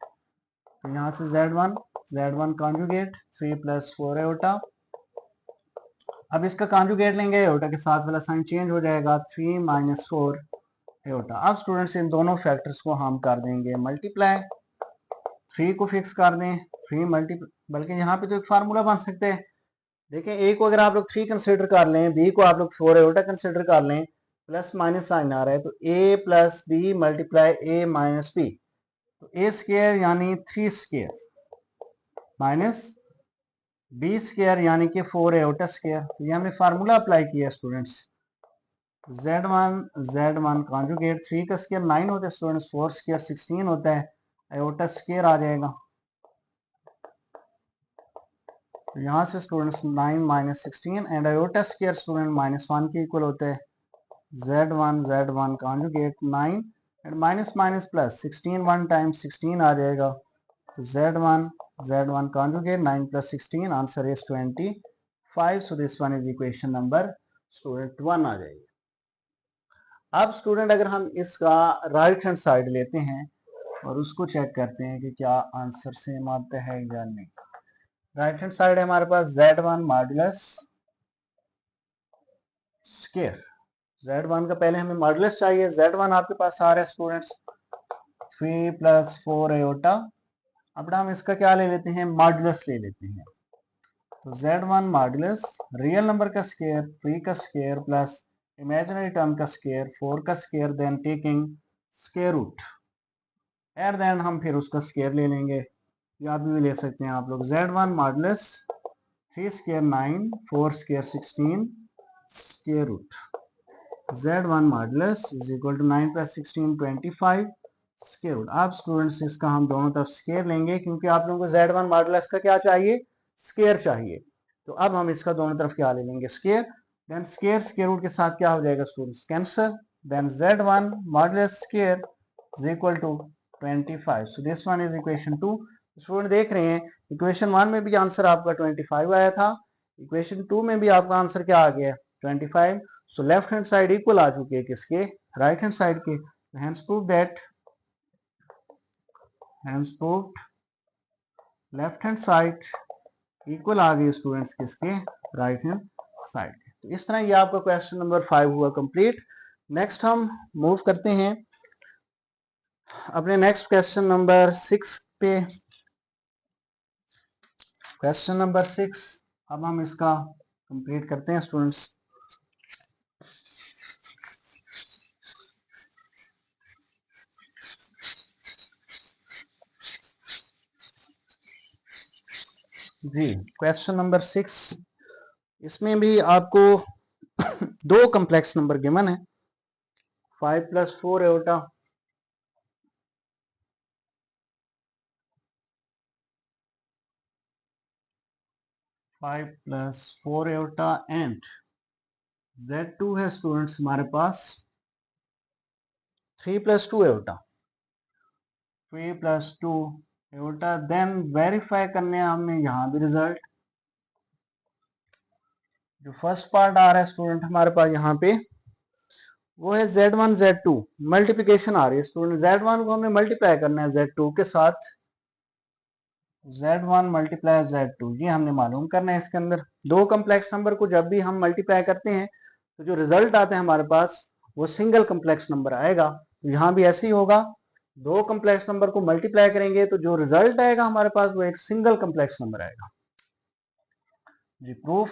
तो यहाँ से Z1 कॉन्जुगेट 3 + 4 एयोटा। अब इसका कॉन्जुगेट लेंगे, एयोटा के साथ वाला साइन चेंज हो जाएगा 3 - 4 एयोटा। अब स्टूडेंट्स इन दोनों फैक्टर्स को हम कर देंगे मल्टीप्लाई, 3 को फिक्स कर दें 3 मल्टीप्लाई, बल्कि यहाँ पे तो एक फार्मूला बन सकते हैं। देखें ए को अगर आप लोग 3 कंसिडर कर लें, बी को आप लोग 4 एयोटा कंसिडर कर लें, प्लस माइनस साइन आ रहा है तो a + b multiply a - b, तो a स्क्वायर यानी 3 स्क्वायर माइनस b स्क्वायर यानी कि 4 एयोटा स्क्वायर। तो ये हमने फार्मूला अप्लाई किया स्टूडेंट्स। Z1 कॉन्जुगेट 3 का स्क्वायर 9 होता है स्टूडेंट्स, 4 स्क्वायर 16 होता है, एयोटा स्क्वायर आ जाएगा। तो यहाँ से students 9 - 16 and iota square student -1 के इक्वल होता है। Z1 conjugate 9 and minus minus plus 16 1 times 16 आ जाएगा। तो Z1 conjugate 9 plus 16 answer is 25. So this one is equation number student 1 आ जाएगी। अब स्टूडेंट अगर हम इसका राइट हैंड साइड लेते हैं और उसको चेक करते हैं कि क्या आंसर सेम आता है या नहीं। राइट हैंड साइड है हमारे पास Z1 मॉडुलस स्क्वायर। Z1 का पहले हमें मॉडुलस चाहिए। Z1 आपके पास आ रहा है स्टूडेंट्स 3 प्लस 4 एयोटा। अब हम इसका क्या ले लेते हैं, मॉडुलस ले लेते हैं। तो Z1 मॉडुलस रियल नंबर का स्क्वायर 3 का स्क्वायर प्लस इमेजिनरी टर्म का स्क्वायर 4 का square then taking square root and then हम फिर उसका स्क्वायर ले लेंगे। या भी ले सकते हैं आप लोग। Z1 modulus 3 square 9 4 square 16 square root Z1 modulus is equal to 9 plus 16 25 square root. अब स्टूडेंट्स इसका हम दोनों तरफ स्क्वायर लेंगे क्योंकि आप लोगों को Z1 मॉडुलस का क्या चाहिए, स्क्वायर चाहिए। तो अब हम इसका दोनों तरफ क्या ले लेंगे, square. Then square square root के साथ क्या हो जाएगा students, cancel. Then Z1 modulus square is equal to 25। So this one is equation 2। Student देख रहे हैं इक्वेशन 1 में भी आंसर आपका 25 आया था, इक्वेशन 2 में भी आपका आंसर क्या आ गया 25। So left hand side equal आ चुके हैं किसके, राइट हैंड साइड के। Hence prove that left hand side equal आ गई स्टूडेंट्स किसके, राइट हैंड साइड के। तो इस तरह ये आपका क्वेश्चन नंबर 5 हुआ कंप्लीट। नेक्स्ट हम मूव करते हैं अपने नेक्स्ट क्वेश्चन नंबर 6 पे। क्वेश्चन नंबर 6 अब हम इसका कंप्लीट करते हैं स्टूडेंट्स। जी क्वेश्चन नंबर 6, इसमें भी आपको दो कम्प्लेक्स नंबर गिवन है 5 plus 4 iota 5 plus 4 iota and Z2 है स्टूडेंट्स हमारे पास 3 plus 2 iota 3 plus 2 iota. Then verify करने हमने यहाँ भी रिजल्ट, जो फर्स्ट पार्ट आ रहा है स्टूडेंट हमारे पास यहाँ पे वो है Z1 Z2 मल्टीप्लिकेशन आ रही है स्टूडेंट। Z1 को हमें मल्टीप्लाई करना है Z2 के साथ, Z1 मल्टीप्लाई Z2 ये हमने मालूम करना है। इसके अंदर दो कम्प्लेक्स नंबर को जब भी हम मल्टीप्लाई करते हैं तो जो रिजल्ट आता है हमारे पास वो सिंगल कम्प्लेक्स नंबर आएगा। तो यहाँ भी ऐसे ही होगा, दो कम्प्लेक्स नंबर को मल्टीप्लाई करेंगे तो जो रिजल्ट आएगा हमारे पास वो एक सिंगल कम्प्लेक्स नंबर आएगा। जी प्रूफ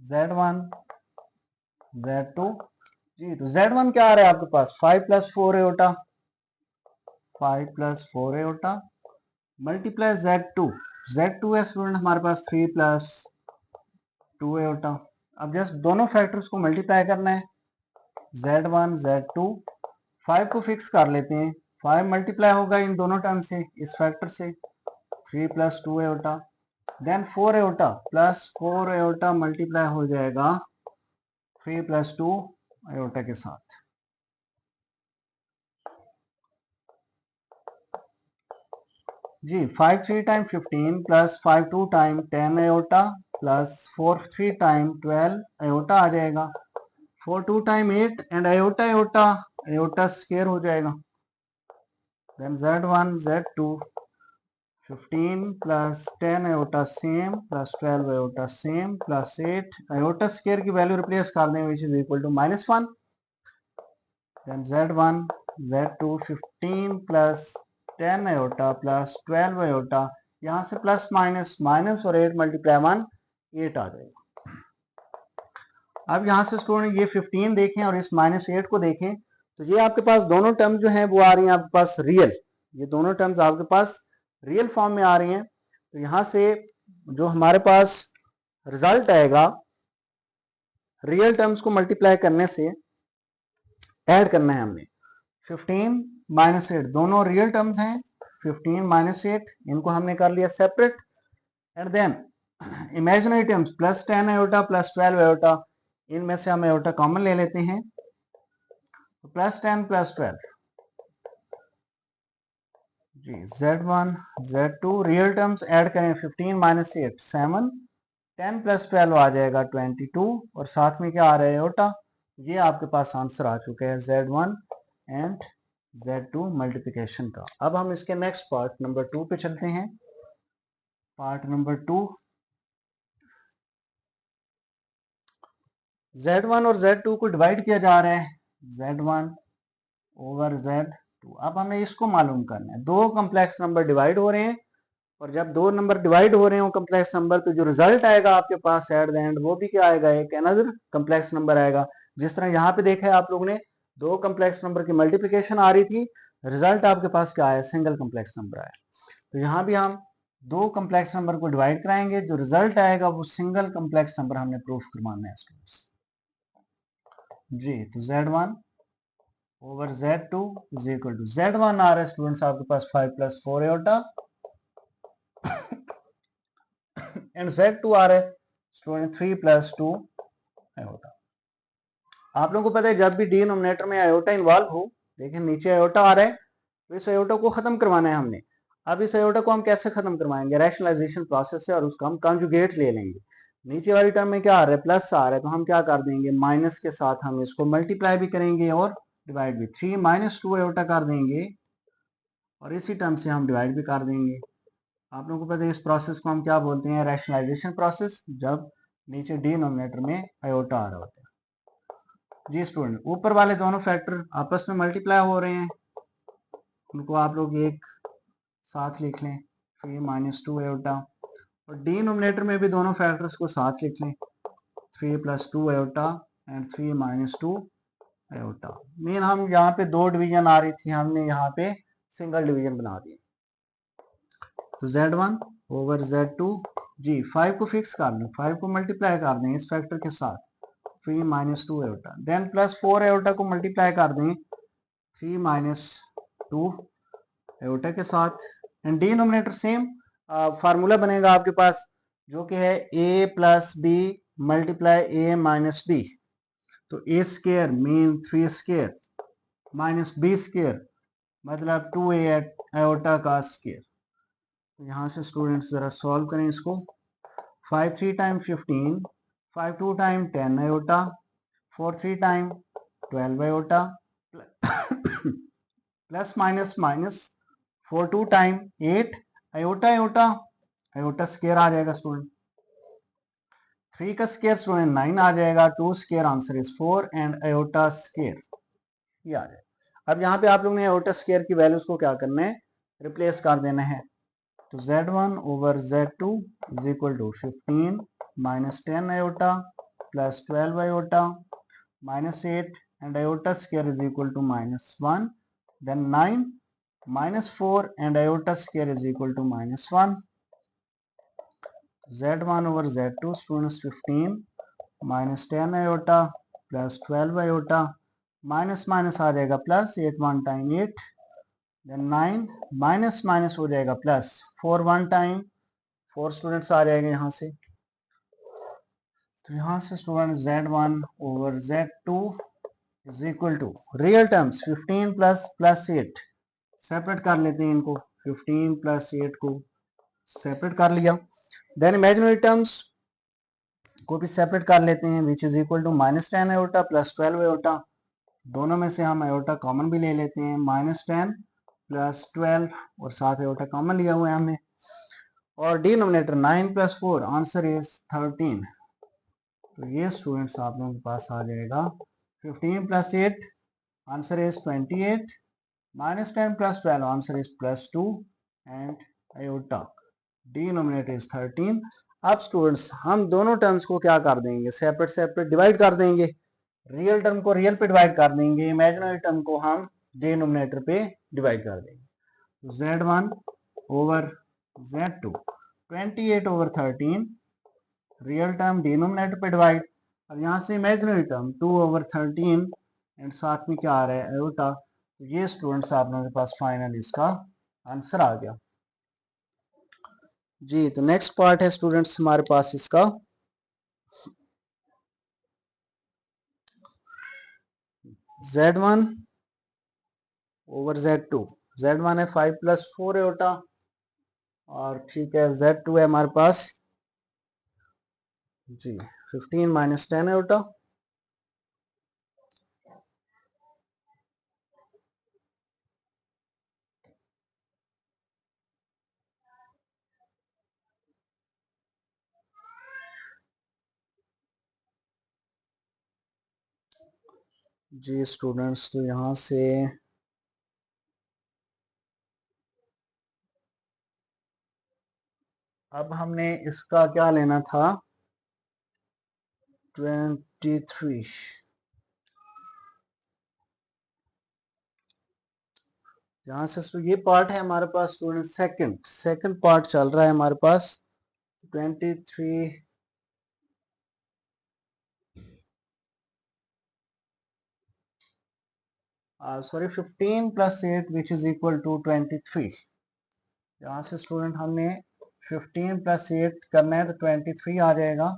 Z1 Z2 जी। तो Z1 क्या आ रहा है आपके पास 5 plus 4 iota 5 plus 4 iota multiply Z2 है स्टूडेंट हमारे पास 3 प्लस 2 एयोटा। अब जस्ट दोनों फैक्टर्स को मल्टीप्लाई करना है Z1 Z2 5 को फिक्स कर लेते हैं। 5 मल्टीप्लाई होगा इन दोनों टर्म से, इस फैक्टर से 3 plus 2 iota. Then 4 iota plus 4 iota multiply हो जाएगा 3 प्लस 2 एयोटा के साथ। जी 5 3 time 15 plus 5 2 time 10 iota plus 4 3 time 12 iota आ जाएगा। 4 2 time 8 and iota iota iota square हो जाएगा। Then Z1 Z2 15 plus 10 iota same plus 12 iota same plus 8 iota square की वैल्यू रिप्लेस कर दें which is equal to -1। Then Z1 Z2 15 plus 10 iota plus 12 iota, यहाँ से plus minus minus और 8 multiply 1 8 आ जाएगा। अब यहाँ से स्टूडेंट ये 15 देखें और इस -8 को देखें तो ये आपके पास दोनों टर्म जो हैं वो आ रही हैं आपके पास रियल, ये दोनों टर्म्स आपके पास रियल फॉर्म में आ रही हैं। तो यहाँ से जो हमारे पास रिजल्ट आएगा रियल टर्म्स को मल्टीप्लाई करने से ऐड करना है हमने 15 माइनस 8 दोनों रियल टर्म्स हैं। 15 माइनस 8 इनको हमने कर लिया separate and then imaginary terms plus 10 iota plus 12 iota, इनमें से हम एयोटा कॉमन ले लेते हैं तो प्लस 10 प्लस 12 जी Z1 Z2 real terms add करें 15 माइनस 8 7 10 प्लस 12 आ जाएगा 22 और साथ में क्या आ रहा है आयोटा। ये आपके पास आंसर आ चुका है Z1 एंड Z2 मल्टीप्लिकेशन का। अब हम इसके नेक्स्ट पार्ट नंबर 2 पे चलते हैं। पार्ट नंबर 2 Z1 और Z2 को डिवाइड किया जा रहा है Z1 ओवर Z2। अब हमें इसको मालूम करना है, दो कम्प्लेक्स नंबर डिवाइड हो रहे हैं और जब दो नंबर डिवाइड हो रहे हो कम्प्लेक्स नंबर तो जो रिजल्ट आएगा आपके पास एट द एंड वो भी क्या आएगा, एक अनदर कम्प्लेक्स नंबर आएगा। जिस तरह यहाँ पे देखा है आप लोगों ने दो कम्प्लेक्स नंबर की मल्टीप्लिकेशन आ रही थी, रिजल्ट आपके पास क्या आया, सिंगल कम्प्लेक्स नंबर आया। तो यहाँ भी हम दो कम्प्लेक्स नंबर को डिवाइड कराएंगे, जो रिजल्ट आएगा वो सिंगल कम्प्लेक्स नंबर हमने प्रूफ करवाना है स्टूडेंट्स। जी तो Z1 over Z2 is equal to Z1 आ रहा है स्टूडेंट्स आपके पास 5 प्लस 4 एटा एंड Z2 आ रहा है स्टूडेंट 3 प्लस 2 आयोटा। आप लोगों को पता है जब भी डिनोमिनेटर में आयोटा इन्वॉल्व हो, देखिए नीचे आयोटा आ रहा है तो इस आयोटा को खत्म करवाना है हमने। अब इस आयोटा को हम कैसे खत्म करवाएंगे, रैशनलाइजेशन प्रोसेस से, और उसका हम कॉन्जुगेट ले लेंगे। नीचे वाली टर्म में क्या आ रहा है, प्लस आ रहा है, तो हम क्या कर देंगे, माइनस के साथ हम इसको मल्टीप्लाई भी करेंगे और डिवाइड भी। 3 माइनस 2 आयोटा कर देंगे और इसी टर्म से हम डिवाइड भी कर देंगे। आप लोगों को पता है इस प्रोसेस को हम क्या बोलते हैं, रैशनलाइजेशन प्रोसेस, जब नीचे डिनोमिनेटर में आयोटा आ रहा होता है। जी स्टूडेंट, ऊपर वाले दोनों फैक्टर आपस में मल्टीप्लाई हो रहे हैं, उनको आप लोग एक साथ लिख लें, 3 माइनस 2 आयोटा, और डिनोमिनेटर में भी दोनों फैक्टर्स को साथ लिख लें, 3 plus 2 iota and 3 minus 2 iota. Mean हम यहाँ पे दो डिवीजन आ रही थी, हमने यहाँ पे सिंगल डिवीजन बना दिया। तो Z1 ओवर Z2, जी 5 को फिक्स कर लें, 5 को मल्टीप्लाई कर दें इस फैक्टर के साथ, 3 माइनस 2 एटा, देन प्लस 4 एटा को मल्टीप्लाई कर दें 3 माइनस 2 एटा के साथ, एंड डिनोमिनेटर सेम फार्मूला बनेगा आपके पास, जो कि है a plus B multiply a minus B. तो a square mean 3 square minus b square मतलब 2a एटा का स्केयर। तो यहाँ से स्टूडेंट्स ज़रा सॉल्व करें इसको। 5 3 time 15, 5 2 time 10 iota, 4 3 time 12 iota, plus minus minus 4 2 time 8 iota iota iota square आ जाएगा स्टूडेंट। 3 का स्केयर स्टूडेंट 9 आ जाएगा, 2 square answer is 4 and iota square ये आ जाएगा। अब यहाँ पे आप लोग ने आयोटा स्केयर की वैल्यूज को क्या करना है, रिप्लेस कर देना है। तो Z1 over Z2 is equal to 15 minus 10 iota plus 12 iota minus 8 and iota square is equal to minus 1, then 9 minus 4 and iota square is equal to minus 1। Z1 over Z2 students 15 minus 10 iota plus 12 iota minus minus आ जाएगा plus, 8 1 time 8, then 9 minus minus हो जाएगा plus, 4 1 time 4 students आ जाएंगे यहाँ से। तो यहाँ से student Z1 over Z2 is equal to real terms 15 plus plus 8 separate कर लेते हैं इनको, 15 प्लस 8 को सेपरेट कर लिया, देन इमेजिनरी टर्म्स को भी सेपरेट कर लेते हैं, which is equal to minus 10 iota plus 12 iota. दोनों में से हम आयोटा कॉमन भी ले लेते हैं, माइनस 10 प्लस 12 और साथ आयोटा कॉमन लिया हुआ है हमने, और डिनोमिनेटर 9 प्लस 4 आंसर इज 13। तो ये स्टूडेंट्स आप लोगों के पास आ जाएगा 15 plus 8 answer is 28, minus 10 plus 12 answer is plus 2 and iota denominator is 13। अब स्टूडेंट्स हम दोनों टर्म्स को क्या कर देंगे, सेपरेट सेपरेट डिवाइड कर देंगे, रियल टर्म को रियल पे डिवाइड कर देंगे, इमेजिनरी टर्म को हम डिनोमिनेटर पे डिवाइड कर देंगे। तो Z1 over Z2 28 over 13, real term denominator पे डिवाइड, और यहाँ से इमेजिनरी टर्म 2 ओवर 13 एंड साथ में क्या आ रहा है आयोटा। तो ये स्टूडेंट्स आप लोगों के पास फाइनल इसका आंसर आ गया। जी तो नेक्स्ट पार्ट है स्टूडेंट्स हमारे पास इसका Z1 ओवर Z2 Z1 है 5 + 4 एटा, और ठीक है Z2 है हमारे पास जी 15 - 10 एटा। जी स्टूडेंट्स, तो यहाँ से अब हमने इसका क्या लेना था, 23। यहाँ से ये पार्ट है हमारे पास स्टूडेंट, सेकंड पार्ट चल रहा है हमारे पास 23, sorry 15 + 8 which is equal to 23। यहाँ से स्टूडेंट हमने 15 + 8 करना है तो 23 आ जाएगा।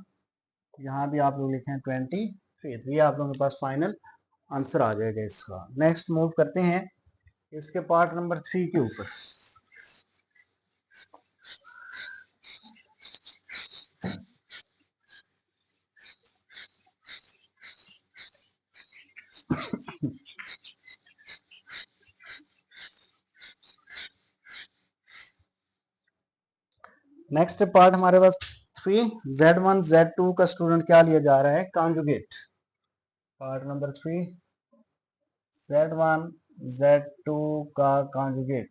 यहाँ भी आप लोग लिखें 23, तो ये आप लोगों के पास फाइनल आंसर आ जाएगा इसका। नेक्स्ट मूव करते हैं इसके पार्ट नंबर 3 के ऊपर। नेक्स्ट पार्ट हमारे पास 3, Z1 Z2 का स्टूडेंट क्या लिया जा रहा है, conjugate. Part number 3, Z1 Z2 का कॉन्जुगेट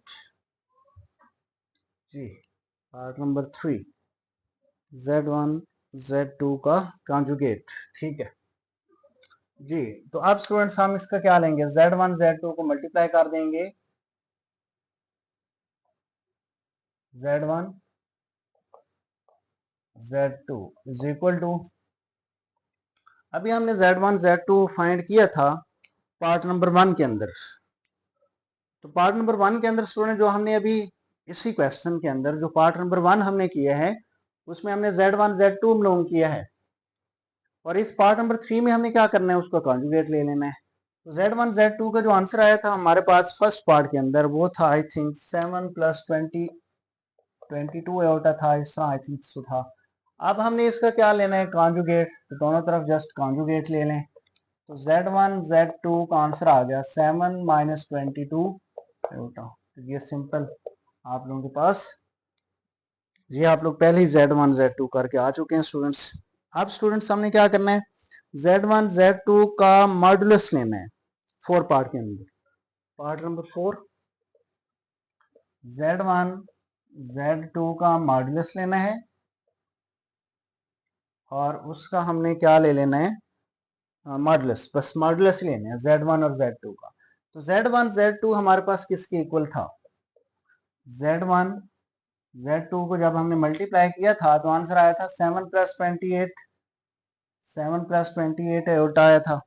जी। पार्ट नंबर 3, Z1 Z2 का कॉन्जुगेट, ठीक है जी। तो अब स्टूडेंट्स हम इसका क्या लेंगे, Z1 Z2 को मल्टीप्लाई कर देंगे, Z1 Z2 is equal to, अभी हमने Z1 Z2 फाइंड किया था पार्ट नंबर 1 के अंदर। तो पार्ट नंबर 1 के अंदर स्टूडेंट जो हमने अभी इसी क्वेश्चन के अंदर जो पार्ट नंबर 1 हमने किया है उसमें हमने Z1 Z2 बिलोंग किया है, और इस पार्ट नंबर 3 में हमने क्या करना है, उसका कॉन्जुगेट ले लेना है। तो Z1 Z2 का जो आंसर आया था हमारे पास फर्स्ट पार्ट के अंदर वो था आई थिंक 7 + 20 22 एटा था, इस तरह आई थिंक सो था। अब हमने इसका क्या लेना है, कॉन्जुगेट, तो दोनों तरफ जस्ट कॉन्जुगेट ले लें। तो Z1 Z2 का आंसर आ गया 7 - 22 एटा। तो ये सिंपल आप लोगों के पास, ये आप लोग पहले ही Z1 Z2 करके आ चुके हैं स्टूडेंट्स। अब स्टूडेंट्स हमने क्या करना है, Z1 Z2 का मॉडुलस लेना है 4 पार्ट के अंदर। पार्ट नंबर 4, Z1 Z2 का मॉडुलस लेना है, और उसका हमने क्या ले लेना है, मॉडुलस, बस मॉडुलस ही लेना है Z1 और Z2 का। तो Z1 Z2 हमारे पास किसके इक्वल था, Z1 Z2 को जब हमने मल्टीप्लाई किया था तो आंसर आया था 7 + 28, 7 + 28 एटा आया था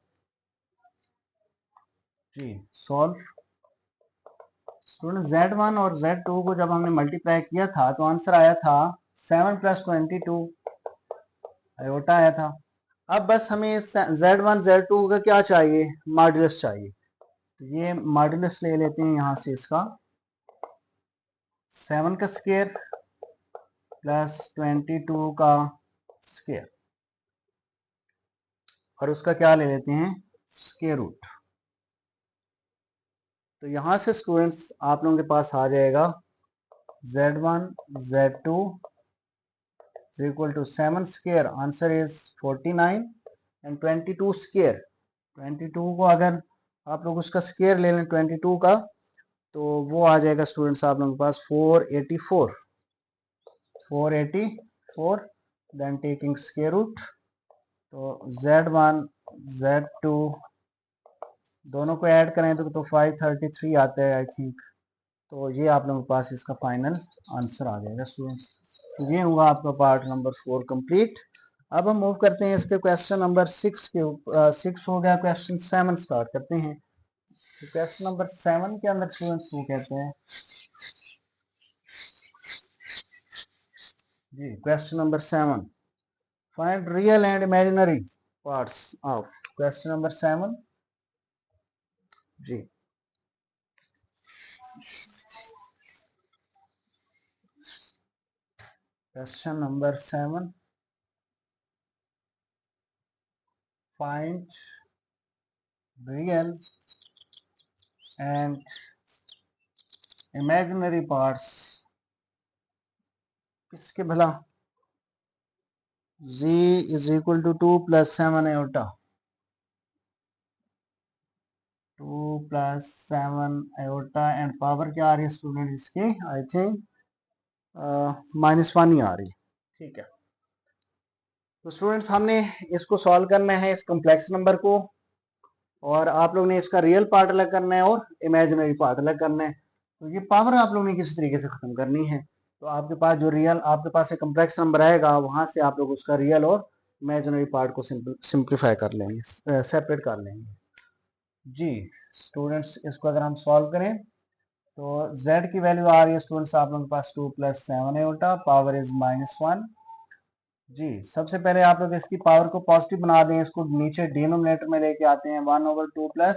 जी। सॉल्व स्टूडेंट, Z1 और Z2 को जब हमने मल्टीप्लाई किया था तो आंसर आया था 7 + 22 एटा आया था। अब बस हमें Z1 Z2 का क्या चाहिए, मॉडुलस चाहिए। तो ये मॉडुलस ले लेते हैं यहाँ से इसका, 7 का स्क्वायर प्लस 22 का स्क्वायर, और उसका क्या ले लेते हैं, स्क्वायर रूट। तो यहाँ से स्टूडेंट्स आप लोगों के पास आ जाएगा Z1 Z2 is equal to 7 square, answer is 49, and 22 square, 22 को अगर आप लोग उसका स्क्वायर ले लें 22 का, तो वो आ जाएगा स्टूडेंट्स आप लोगों के पास 484, 484, देन टेकिंग स्क्वायर रूट। तो Z1 Z2 दोनों को ऐड करें तो 533 आता है आई थिंक। तो ये आप लोगों के पास इसका फाइनल आंसर आ जाएगा स्टूडेंट्स। तो ये हुआ आपका पार्ट नंबर 4 कंप्लीट। अब हम मूव करते हैं इसके क्वेश्चन नंबर 6 के ऊपर। 6 हो गया, क्वेश्चन 7 स्टार्ट करते हैं। तो क्वेश्चन नंबर 7 के अंदर स्टूडेंट्स वो कहते हैं जी, question number 7, find real and imaginary parts of. Question number 7 जी, question number 7, find real and imaginary parts किसके भला? z is equal to 2 + 7 iota, 2 + 7 iota and power क्या आ रही है स्टूडेंट इसकी? आई थिंक -1 ही आ रही है। ठीक है, तो स्टूडेंट्स हमने इसको सॉल्व करना है, इस कॉम्प्लेक्स नंबर को, और आप लोग ने इसका रियल पार्ट अलग करना है और इमेजिनरी पार्ट अलग करना है। तो ये पावर आप लोग ने किसी तरीके से खत्म करनी है। तो आपके पास जो रियल, आपके पास एक कॉम्प्लेक्स नंबर आएगा, वहां से आप लोग उसका रियल और इमेजिनरी पार्ट को सिंप्लीफाई कर लेंगे, सेपरेट कर लेंगे। जी स्टूडेंट्स, इसको अगर हम सॉल्व करें तो z की वैल्यू आ रही है स्टूडेंट्स आप लोगों के पास 2 + 7 आयोटा, पावर इज -1। जी सबसे पहले आप लोग इसकी पावर को पॉजिटिव बना दें, इसको नीचे डिनोमिनेटर में लेके आते हैं। 1/2 +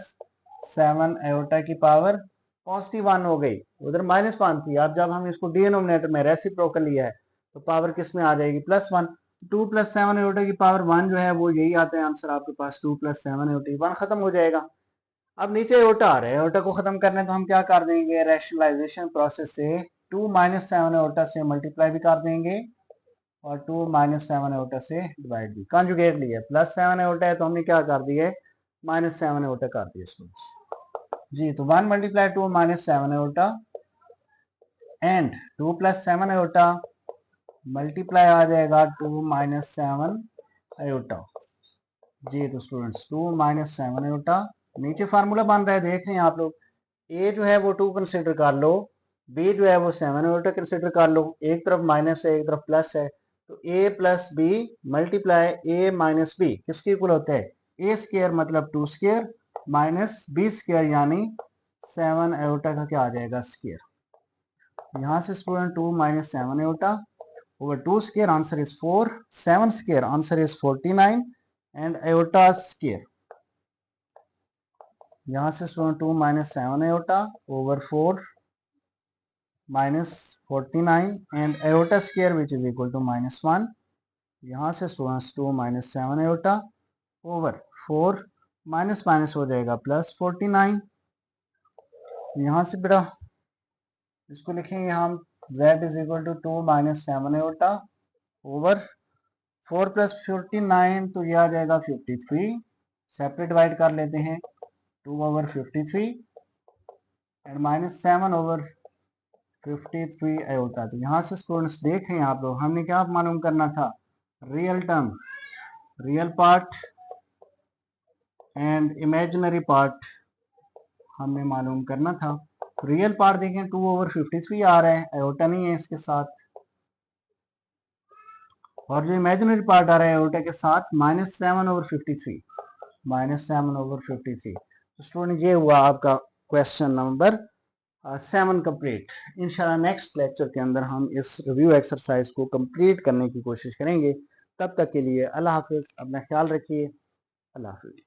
7 आयोटा की पावर पॉजिटिव 1 हो गई, उधर -1 थी। अब जब हम इसको डिनोमिनेटर में रेसिप्रोकल लिया है तो पावर किस में आ जाएगी? +1। 2 + 7 आयोटा की पावर 1 जो है वो यही आता है आंसर आपके पास, 2 + 7 आयोटा, 1 खत्म हो जाएगा। अब नीचे आयोटा आ रहा है, आयोटा को खत्म करने तो हम क्या कर देंगे? रैशनलाइजेशन प्रोसेस से 2 - 7 आयोटा से मल्टीप्लाई भी कर देंगे और 2 - 7 आयोटा से डिवाइड भी, कॉन्जुगेट लिया, +7 आयोटा है तो हमने क्या कर दिया? -7 आयोटा कर दिया स्टूडेंट्स। जी तो 1 × 2 - 7 आयोटा एंड 2 + 7 आयोटा मल्टीप्लाई आ जाएगा 2 - 7 आयोटा। जी तो स्टूडेंट्स 2 - 7 आयोटा, नीचे फार्मूला बन रहा है, देख रहे हैं आप लोग। ए जो है वो 2 कंसिडर कर लो, बी जो है वो 7 आयोटा कंसिडर कर लो, एक तरफ माइनस है एक तरफ प्लस है, तो a + b multiply a - b किसके इक्वल होता है? a² मतलब 2 स्क्वायर माइनस b स्क्वायर यानी 7 आयोटा का क्या आ जाएगा? स्क्वायर। यहाँ से student 2 - 7 iota over 2 square, answer is 4, 7 square answer is 49 and iota square. यहाँ से student 2 - 7 iota over 4 minus 49 and iota square which is equal to -1। यहाँ से students 2 - 7 iota over 4 minus minus हो जाएगा +49। यहाँ से बेटा इसको लिखेंगे हम z is equal to 2 - 7 iota over 4 + 49, तो यह आ जाएगा 53। सेपरेट डिवाइड कर लेते हैं, 2/53 एंड -7 ओवर 53 आयोटा। तो यहाँ से स्टूडेंट्स देखें आप लोग, हमने क्या मालूम करना था? Real term, real part and imaginary part हमने मालूम करना था। रियल पार्ट देखें 2/53 आ रहा है, आयोटा नहीं है इसके साथ, और जो इमेजिनरी पार्ट आ रहा है आयोटा के साथ -7/53, -7/53। तो स्टूडेंट ये हुआ आपका क्वेश्चन नंबर 7 कंप्लीट। इंशाल्लाह नेक्स्ट लेक्चर के अंदर हम इस रिव्यू एक्सरसाइज को कंप्लीट करने की कोशिश करेंगे। तब तक के लिए अल्लाह हाफिज़, अपना ख्याल रखिए, अल्लाह हाफिज़।